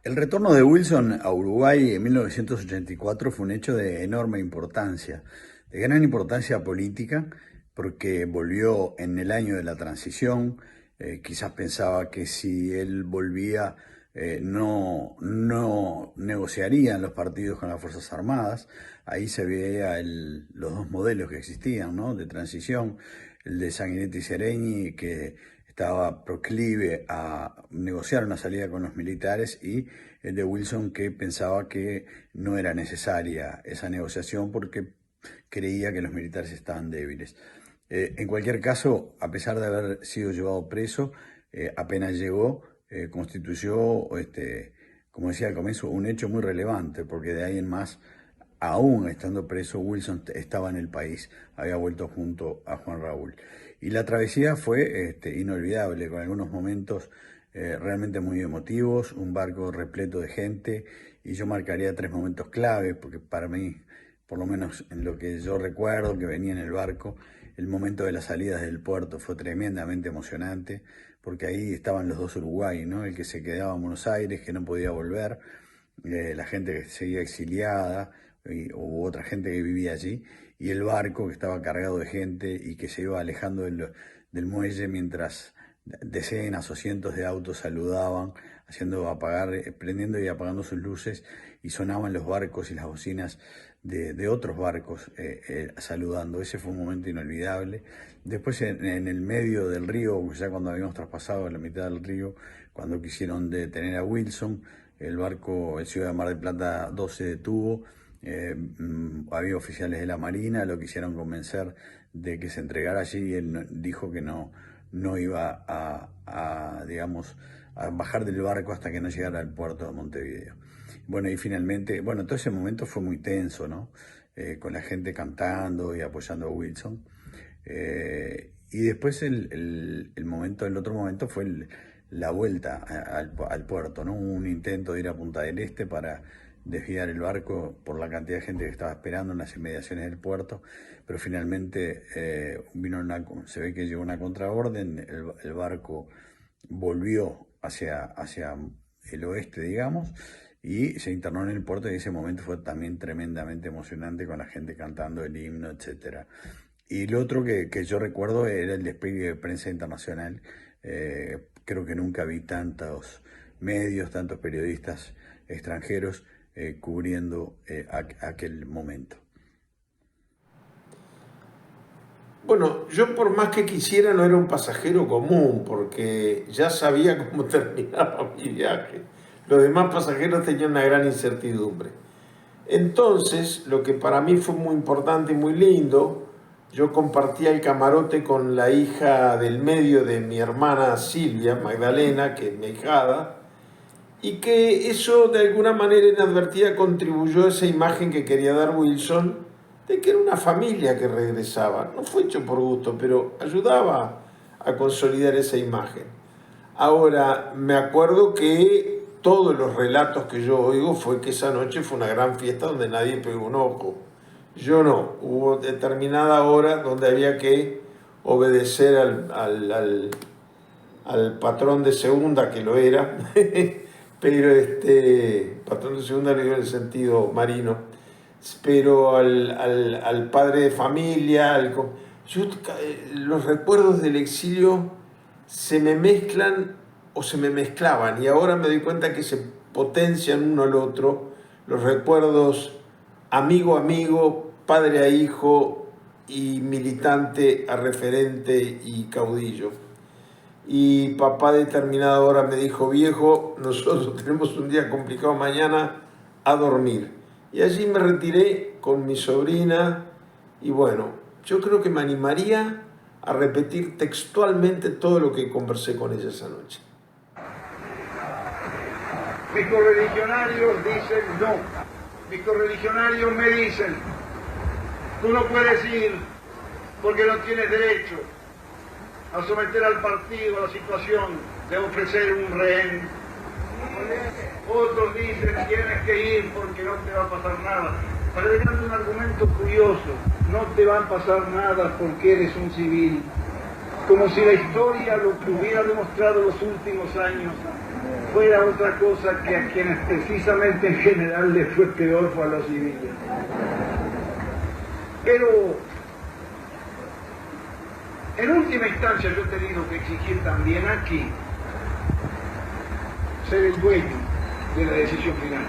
El retorno de Wilson a Uruguay en 1984 fue un hecho de enorme importancia, de gran importancia política, porque volvió en el año de la transición. Quizás pensaba que si él volvía no negociarían los partidos con las Fuerzas Armadas. Ahí se veía los dos modelos que existían, ¿no?, de transición, el de Sanguinetti y Seregni, que estaba proclive a negociar una salida con los militares, y el de Wilson, que pensaba que no era necesaria esa negociación porque creía que los militares estaban débiles. En cualquier caso, a pesar de haber sido llevado preso, apenas llegó, constituyó, como decía al comienzo, un hecho muy relevante, porque de ahí en más, aún estando preso, Wilson estaba en el país, había vuelto junto a Juan Raúl. Y la travesía fue inolvidable, con algunos momentos realmente muy emotivos, un barco repleto de gente, y yo marcaría tres momentos clave, porque para mí, por lo menos en lo que yo recuerdo que venía en el barco, el momento de las salidas del puerto fue tremendamente emocionante, porque ahí estaban los dos Uruguay, ¿no? El que se quedaba en Buenos Aires, que no podía volver, la gente que seguía exiliada, u otra gente que vivía allí, y el barco que estaba cargado de gente y que se iba alejando del muelle mientras decenas o cientos de autos saludaban, prendiendo y apagando sus luces, y sonaban los barcos y las bocinas de otros barcos saludando. Ese fue un momento inolvidable. Después en el medio del río, ya cuando habíamos traspasado la mitad del río, cuando quisieron detener a Wilson, el barco, el Ciudad de Mar del Plata 2, se detuvo. Había oficiales de la Marina, lo quisieron convencer de que se entregara allí, y él dijo que no iba digamos, a bajar del barco hasta que no llegara al puerto de Montevideo. Bueno, y finalmente, bueno, todo ese momento fue muy tenso, ¿no? Con la gente cantando y apoyando a Wilson. Y después el otro momento fue la vuelta al puerto, ¿no? Un intento de ir a Punta del Este para desviar el barco por la cantidad de gente que estaba esperando en las inmediaciones del puerto, pero finalmente se ve que llegó una contraorden, el barco volvió hacia el oeste, digamos, y se internó en el puerto, y ese momento fue también tremendamente emocionante, con la gente cantando el himno, etcétera. Y lo otro que yo recuerdo era el despliegue de prensa internacional. Creo que nunca vi tantos medios, tantos periodistas extranjeros cubriendo aquel momento. Bueno, yo por más que quisiera no era un pasajero común, porque ya sabía cómo terminaba mi viaje. Los demás pasajeros tenían una gran incertidumbre. Entonces, lo que para mí fue muy importante y muy lindo, yo compartía el camarote con la hija del medio de mi hermana Silvia, Magdalena, que es mi ahijada, y que eso de alguna manera inadvertida contribuyó a esa imagen que quería dar Wilson, de que era una familia que regresaba. No fue hecho por gusto, pero ayudaba a consolidar esa imagen. Ahora, me acuerdo que todos los relatos que yo oigo fue que esa noche fue una gran fiesta donde nadie pegó un ojo. Yo no, hubo determinada hora donde había que obedecer al patrón de segunda, que lo era, pero patrón de segunda lo digo en el sentido marino, pero al padre de familia, los recuerdos del exilio se me mezclan o se me mezclaban, y ahora me doy cuenta que se potencian uno al otro, los recuerdos amigo a amigo, padre a hijo y militante a referente y caudillo. Y papá a determinada hora me dijo: viejo, nosotros tenemos un día complicado mañana, a dormir. Y allí me retiré con mi sobrina, y bueno, yo creo que me animaría a repetir textualmente todo lo que conversé con ella esa noche. Mis correligionarios dicen no. Mis correligionarios me dicen: tú no puedes ir porque no tienes derecho a someter al partido a la situación de ofrecer un rehén. Otros dicen: tienes que ir porque no te va a pasar nada. Para darte un argumento curioso: no te va a pasar nada porque eres un civil. Como si la historia lo que hubiera demostrado los últimos años fuera otra cosa que a quienes precisamente en general les fue peor fue a los civiles. Pero en última instancia yo he tenido que exigir también aquí ser el dueño de la decisión final.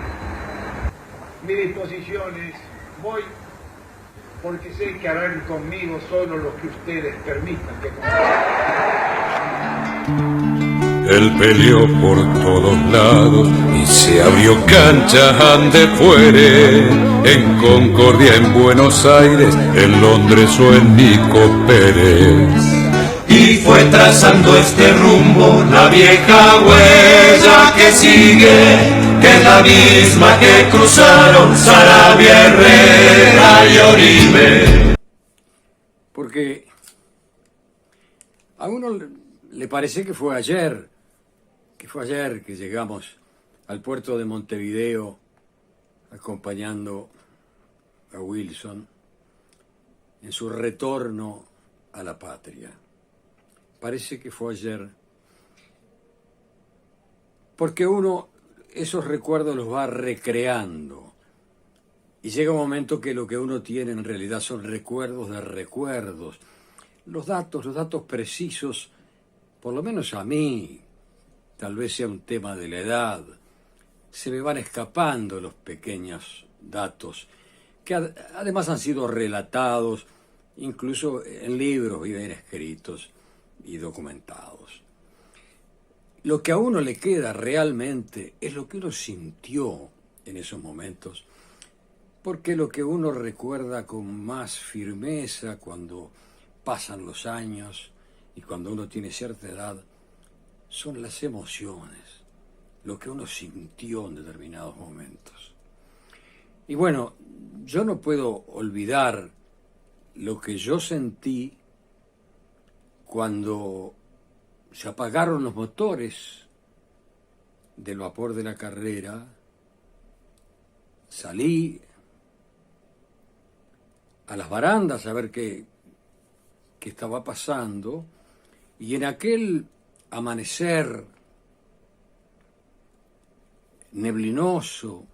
Mi disposición es voy porque sé que harán conmigo solo lo que ustedes permitan que Él peleó por todos lados y se abrió cancha ande fuere, en Concordia, en Buenos Aires, en Londres o en Nico Pérez. Y fue trazando este rumbo la vieja huella que sigue, que es la misma que cruzaron Saravia, Herrera y Oribe. Porque a uno le parece que fue ayer que llegamos al puerto de Montevideo acompañando a Wilson en su retorno a la patria. Parece que fue ayer, porque uno esos recuerdos los va recreando y llega un momento que lo que uno tiene en realidad son recuerdos de recuerdos. Los datos precisos, por lo menos a mí, tal vez sea un tema de la edad, se me van escapando los pequeños datos que además han sido relatados incluso en libros bien escritos y documentados. Lo que a uno le queda realmente es lo que uno sintió en esos momentos, porque lo que uno recuerda con más firmeza cuando pasan los años y cuando uno tiene cierta edad son las emociones, lo que uno sintió en determinados momentos. Y bueno, yo no puedo olvidar lo que yo sentí cuando se apagaron los motores del vapor de la Carrera. Salí a las barandas a ver qué estaba pasando, y en aquel amanecer neblinoso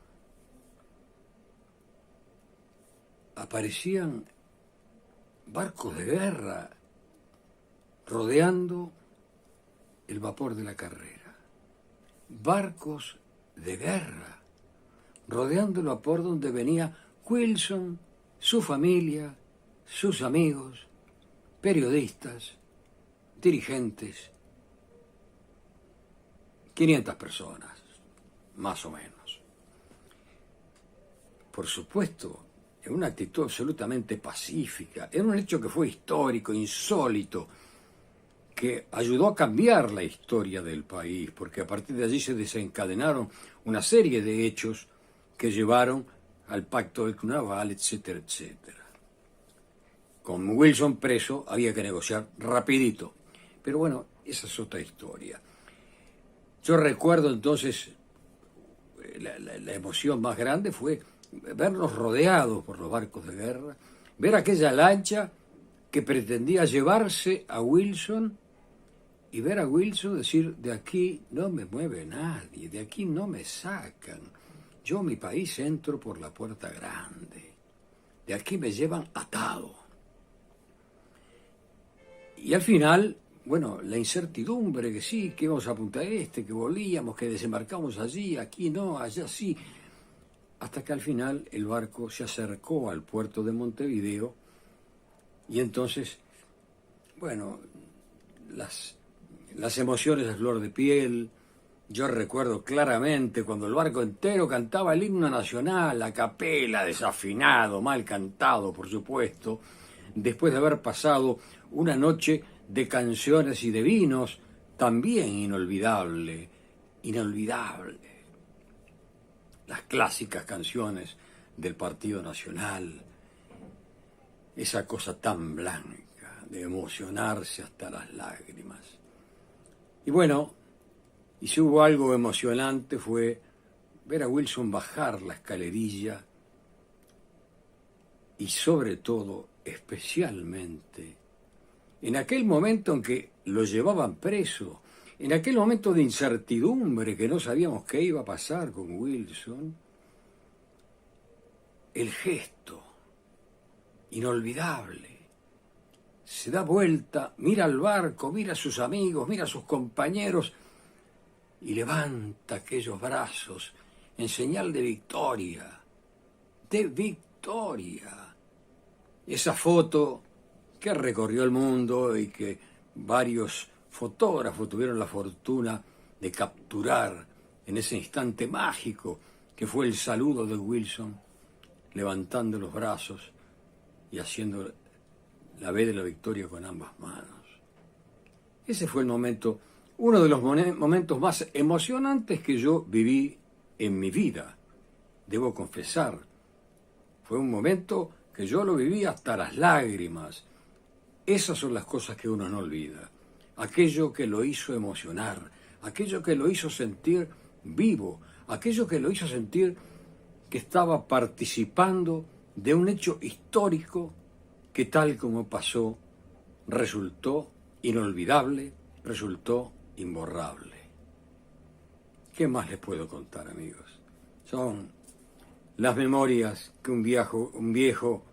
aparecían barcos de guerra rodeando el vapor de la Carrera. Barcos de guerra rodeando el vapor donde venía Wilson, su familia, sus amigos, periodistas, dirigentes, 500 personas, más o menos. Por supuesto, en una actitud absolutamente pacífica, en un hecho que fue histórico, insólito, que ayudó a cambiar la historia del país, porque a partir de allí se desencadenaron una serie de hechos que llevaron al pacto del Cunaval, etcétera, etcétera. Con Wilson preso había que negociar rapidito, pero bueno, esa es otra historia. Yo recuerdo entonces, la emoción más grande fue vernos rodeados por los barcos de guerra, ver aquella lancha que pretendía llevarse a Wilson y ver a Wilson decir: de aquí no me mueve nadie, de aquí no me sacan, yo a mi país entro por la puerta grande, de aquí me llevan atado. Y al final, bueno, la incertidumbre, que sí, que íbamos a Punta Este, que volvíamos, que desembarcamos allí, aquí no, allá sí, hasta que al final el barco se acercó al puerto de Montevideo y entonces, bueno, las emociones a flor de piel. Yo recuerdo claramente cuando el barco entero cantaba el himno nacional, a capela, desafinado, mal cantado, por supuesto, después de haber pasado una noche de canciones y de vinos también inolvidable. Las clásicas canciones del Partido Nacional, esa cosa tan blanca de emocionarse hasta las lágrimas. Y bueno, y si hubo algo emocionante fue ver a Wilson bajar la escalerilla y sobre todo, especialmente, en aquel momento en que lo llevaban preso, En aquel momento de incertidumbre que no sabíamos qué iba a pasar con Wilson, el gesto inolvidable. Se da vuelta, mira al barco, mira a sus amigos, mira a sus compañeros y levanta aquellos brazos en señal de victoria. De victoria. Esa foto que recorrió el mundo y que varios fotógrafos tuvieron la fortuna de capturar en ese instante mágico que fue el saludo de Wilson, levantando los brazos y haciendo la V de la victoria con ambas manos. Ese fue el momento, uno de los momentos más emocionantes que yo viví en mi vida. Debo confesar, fue un momento que yo lo viví hasta las lágrimas. Esas son las cosas que uno no olvida. Aquello que lo hizo emocionar, aquello que lo hizo sentir vivo, aquello que lo hizo sentir que estaba participando de un hecho histórico que tal como pasó resultó inolvidable, resultó imborrable. ¿Qué más les puedo contar, amigos? Son las memorias que un viejo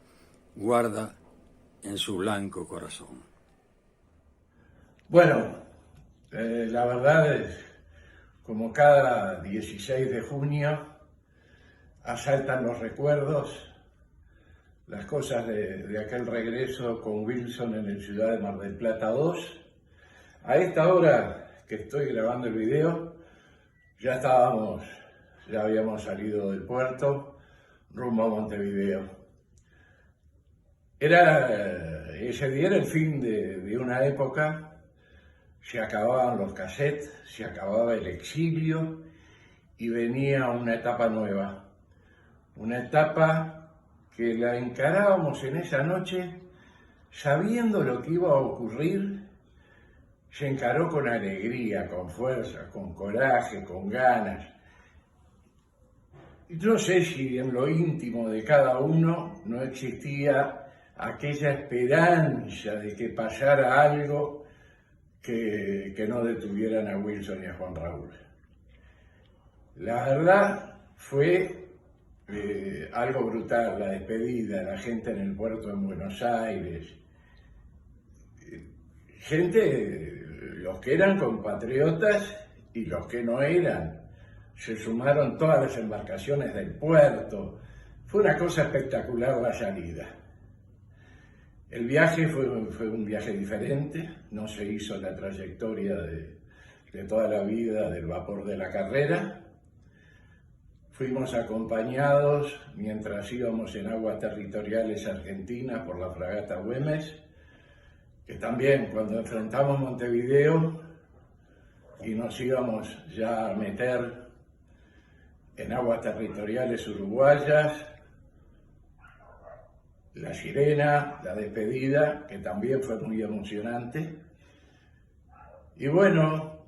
guarda en su blanco corazón. Bueno, la verdad es, como cada 16 de junio, asaltan los recuerdos, las cosas de aquel regreso con Wilson en el Ciudad de Mar del Plata 2. A esta hora que estoy grabando el video, ya habíamos salido del puerto, rumbo a Montevideo. Ese día era el fin de una época, se acababan los cassettes, se acababa el exilio y venía una etapa nueva, una etapa que la encarábamos en esa noche sabiendo lo que iba a ocurrir. Se encaró con alegría, con fuerza, con coraje, con ganas. No sé si en lo íntimo de cada uno no existía aquella esperanza de que pasara algo que no detuvieran a Wilson y a Juan Raúl. La verdad fue algo brutal, la despedida, la gente en el puerto en Buenos Aires, gente, los que eran compatriotas y los que no eran, se sumaron todas las embarcaciones del puerto. Fue una cosa espectacular la salida. El viaje fue un viaje diferente, no se hizo la trayectoria de toda la vida del vapor de la Carrera. Fuimos acompañados, mientras íbamos en aguas territoriales argentinas, por la fragata Güemes, que también cuando enfrentamos Montevideo y nos íbamos ya a meter en aguas territoriales uruguayas, la sirena, la despedida, que también fue muy emocionante. Y bueno,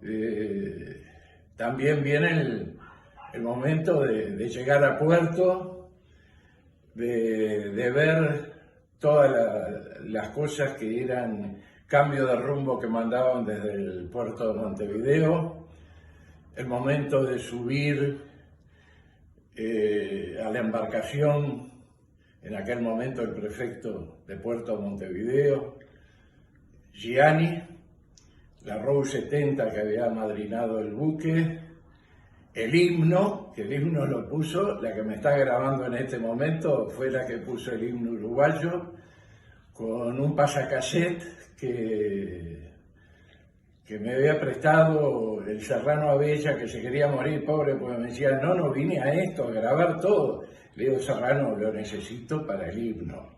también viene el momento de llegar a puerto, de ver todas las cosas que eran cambio de rumbo que mandaban desde el puerto de Montevideo, el momento de subir a la embarcación, en aquel momento el prefecto de Puerto de Montevideo, Gianni, la Row 70 que había amadrinado el buque, el himno, que el himno lo puso, la que me está grabando en este momento fue la que puso el himno uruguayo, con un pasacassette que me había prestado el Serrano Abella, que se quería morir, pobre, porque me decía, no vine a esto, a grabar todo. Le digo, Serrano, lo necesito para el himno.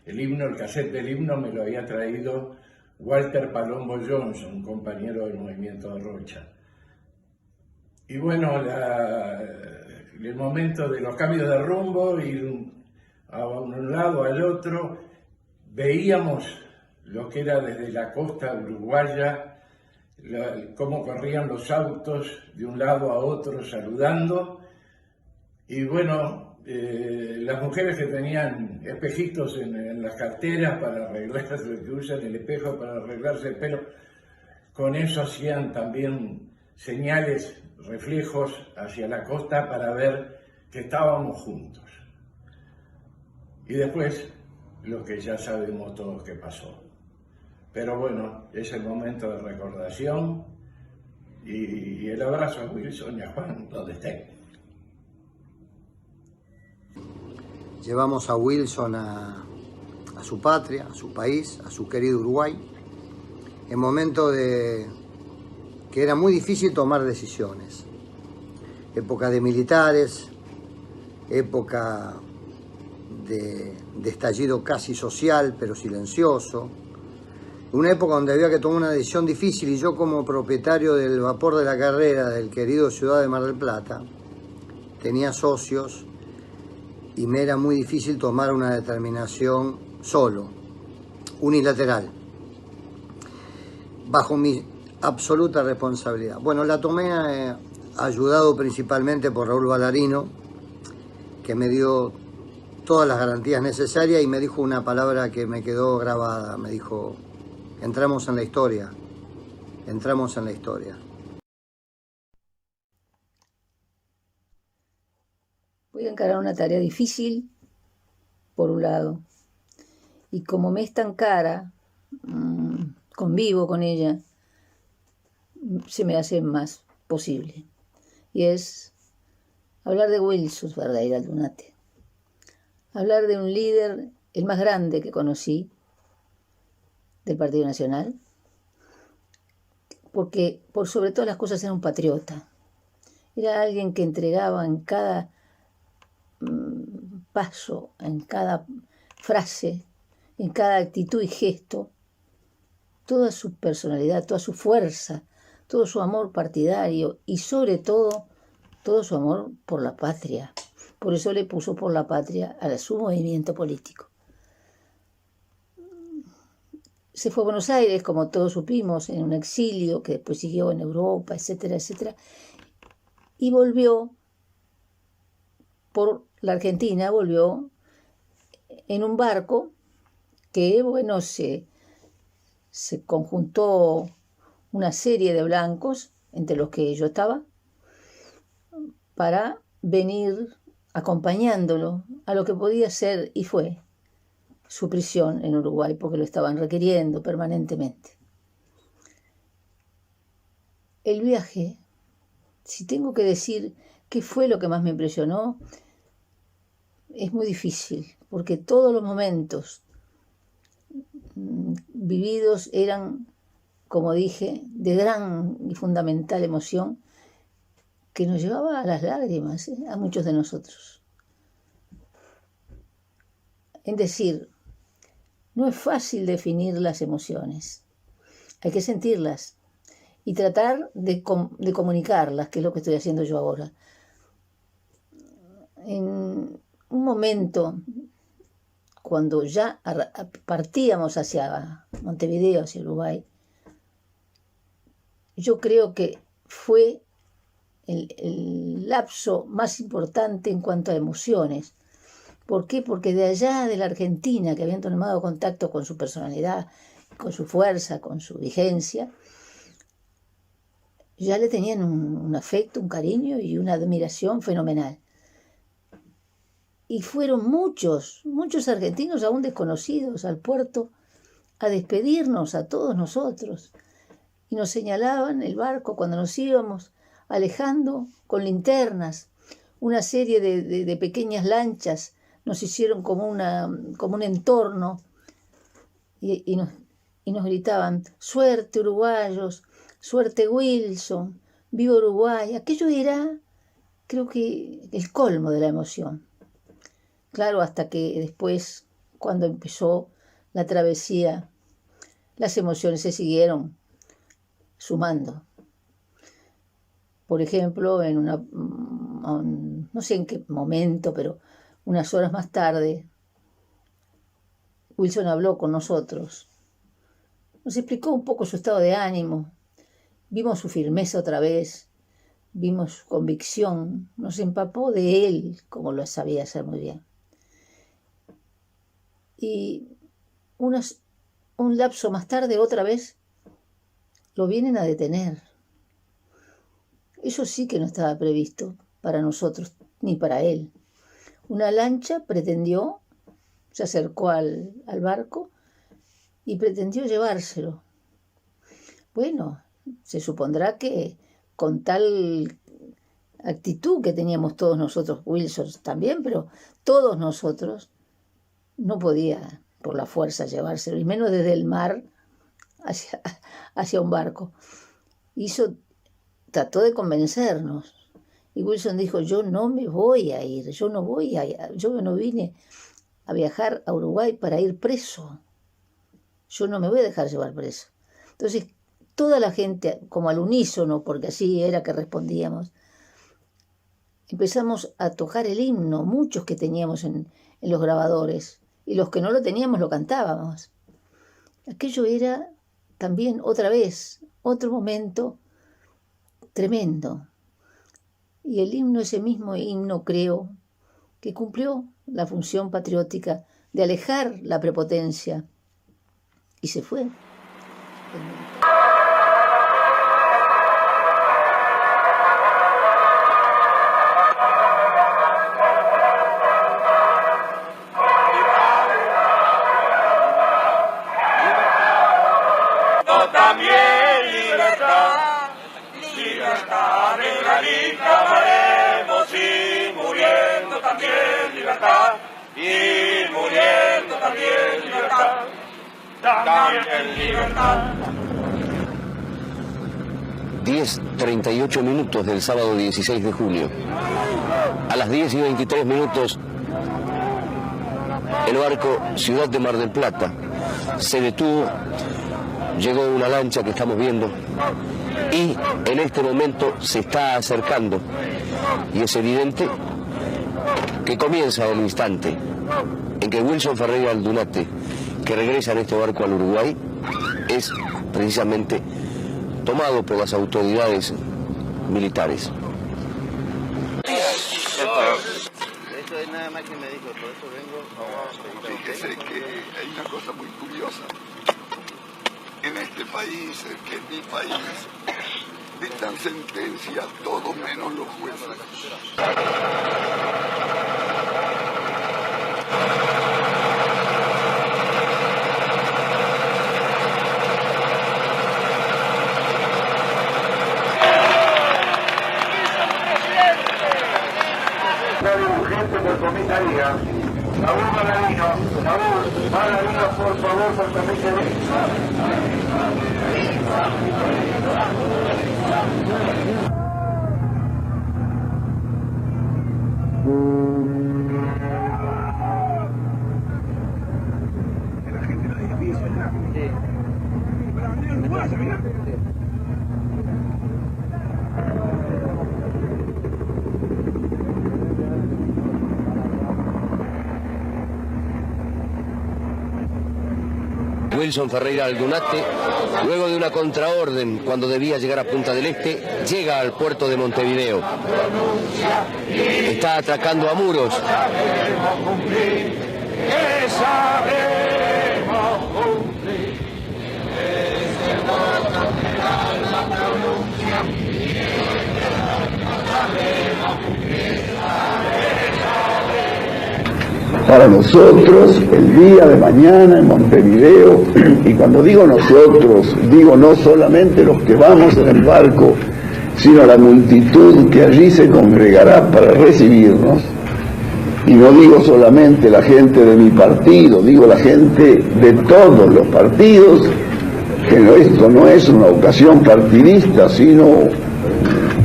El cassette del himno me lo había traído Walter Palombo Johnson, un compañero del movimiento de Rocha. Y bueno, el momento de los cambios de rumbo, ir a un lado al otro, veíamos lo que era desde la costa uruguaya, cómo corrían los autos de un lado a otro saludando. Y bueno, las mujeres que tenían espejitos en las carteras para arreglarse, que usan el espejo para arreglarse el pelo, con eso hacían también señales, reflejos hacia la costa para ver que estábamos juntos. Y después, lo que ya sabemos todos que pasó. Pero bueno, es el momento de recordación y el abrazo a Wilson y a Juan, donde estén. Llevamos a Wilson a su patria, a su país, a su querido Uruguay, en momentos que era muy difícil tomar decisiones. Época de militares, época de estallido casi social, pero silencioso. Una época donde había que tomar una decisión difícil y yo, como propietario del vapor de la carrera del querido Ciudad de Mar del Plata, tenía socios y me era muy difícil tomar una determinación solo, unilateral, bajo mi absoluta responsabilidad. Bueno, la tomé ayudado principalmente por Raúl Ballarino, que me dio todas las garantías necesarias y me dijo una palabra que me quedó grabada. Me dijo: entramos en la historia, entramos en la historia. Voy a encarar una tarea difícil, por un lado, y como me es tan cara, convivo con ella, se me hace más posible. Y es hablar de Wilson Ferreira Lunate, hablar de un líder, el más grande que conocí del Partido Nacional, porque por sobre todas las cosas era un patriota, era alguien que entregaba en cada paso, en cada frase, en cada actitud y gesto, toda su personalidad, toda su fuerza, todo su amor partidario y sobre todo su amor por la patria. Por eso le puso por la patria a su movimiento político. Se fue a Buenos Aires, como todos supimos, en un exilio que después siguió en Europa, etcétera, etcétera, y volvió por la Argentina, volvió en un barco que, bueno, se conjuntó una serie de blancos, entre los que yo estaba, para venir acompañándolo a lo que podía ser y fue su prisión en Uruguay, porque lo estaban requiriendo permanentemente. El viaje, si tengo que decir qué fue lo que más me impresionó, es muy difícil, porque todos los momentos vividos eran, como dije, de gran y fundamental emoción que nos llevaba a las lágrimas, a muchos de nosotros. Es decir, no es fácil definir las emociones, hay que sentirlas y tratar de comunicarlas, que es lo que estoy haciendo yo ahora. En un momento, cuando ya partíamos hacia Montevideo, hacia Uruguay, yo creo que fue el lapso más importante en cuanto a emociones. ¿Por qué? Porque de allá de la Argentina, que habían tomado contacto con su personalidad, con su fuerza, con su vigencia, ya le tenían un afecto, un cariño y una admiración fenomenal. Y fueron muchos argentinos aún desconocidos al puerto a despedirnos a todos nosotros. Y nos señalaban el barco cuando nos íbamos alejando con linternas. Una serie de pequeñas lanchas nos hicieron como un entorno y nos gritaban: suerte uruguayos, suerte Wilson, viva Uruguay. Aquello era, creo que, el colmo de la emoción. Claro, hasta que después, cuando empezó la travesía, las emociones se siguieron sumando. Por ejemplo, no sé en qué momento, pero unas horas más tarde, Wilson habló con nosotros. Nos explicó un poco su estado de ánimo. Vimos su firmeza otra vez, vimos su convicción, nos empapó de él, como lo sabía hacer muy bien. Y un lapso más tarde, otra vez, lo vienen a detener. Eso sí que no estaba previsto para nosotros, ni para él. Una lancha se acercó al barco y pretendió llevárselo. Bueno, se supondrá que con tal actitud que teníamos todos nosotros, Wilson también, pero todos nosotros, no podía por la fuerza llevárselo, y menos desde el mar hacia un barco. Trató de convencernos. Y Wilson dijo, yo no me voy a ir, yo no vine a viajar a Uruguay para ir preso. Yo no me voy a dejar llevar preso. Entonces, toda la gente, como al unísono, porque así era que respondíamos, empezamos a tocar el himno, muchos que teníamos en los grabadores, y los que no lo teníamos lo cantábamos. Aquello era también otra vez, otro momento tremendo. Y el himno, ese mismo himno, creo que cumplió la función patriótica de alejar la prepotencia y se fue. También libertad, libertad de la lista amaremos, y muriendo también libertad, y muriendo también libertad, también libertad. 10:38 minutos del sábado 16 de junio. A las 10:23 el barco Ciudad de Mar del Plata se detuvo. Llegó una lancha que estamos viendo y en este momento se está acercando, y es evidente que comienza el instante en que Wilson Ferreira Aldunate, que regresa en este barco al Uruguay, es precisamente tomado por las autoridades militares. Esto es nada más que me dijo, por eso vengo. Fíjese que hay una cosa muy curiosa. En este país, que es mi país, dictan sentencia todos menos los jueces. Urgente por comisaría. Maravino, por favor, por comisaría. La gente lo edificia, ¿verdad? Sí. Para vender en Uruguay, mira. Wilson Ferreira Aldunate, luego de una contraorden cuando debía llegar a Punta del Este, llega al puerto de Montevideo. Está atracando a Muros. Para nosotros, el día de mañana en Montevideo, y cuando digo nosotros, digo no solamente los que vamos en el barco, sino la multitud que allí se congregará para recibirnos, y no digo solamente la gente de mi partido, digo la gente de todos los partidos, que esto no es una ocasión partidista, sino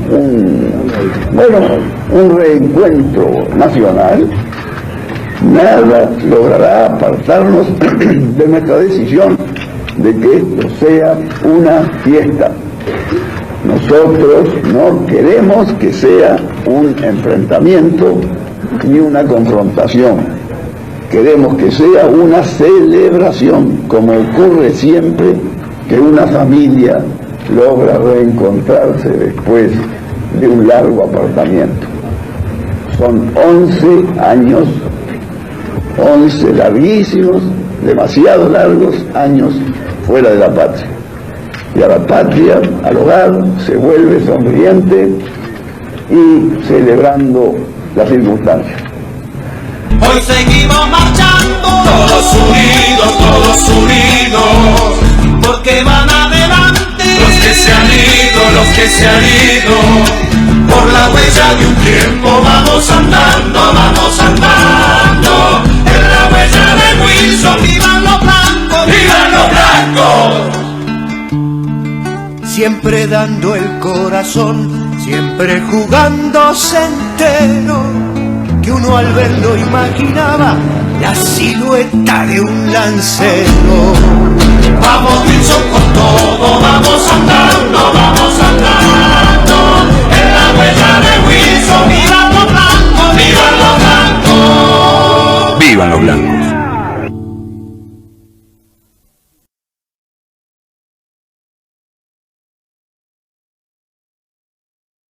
un reencuentro nacional. Nada logrará apartarnos de nuestra decisión de que esto sea una fiesta. Nosotros no queremos que sea un enfrentamiento ni una confrontación. Queremos que sea una celebración, como ocurre siempre que una familia logra reencontrarse después de un largo apartamiento. Son 11 años, 11 larguísimos, demasiado largos años fuera de la patria. y a la patria, al hogar, se vuelve sonriente y celebrando las circunstancias. Hoy seguimos marchando, todos unidos, porque van adelante los que se han ido, por la huella de un tiempo vamos andando, en la huella de Wilson, vivan los blancos, siempre dando el corazón, siempre jugándose entero, que uno al verlo imaginaba la silueta de un lancero. Vamos Wilson con todo, vamos andando, en la huella de Wilson, vivan los blancos, vivan los blancos. ¡Vivan los blancos!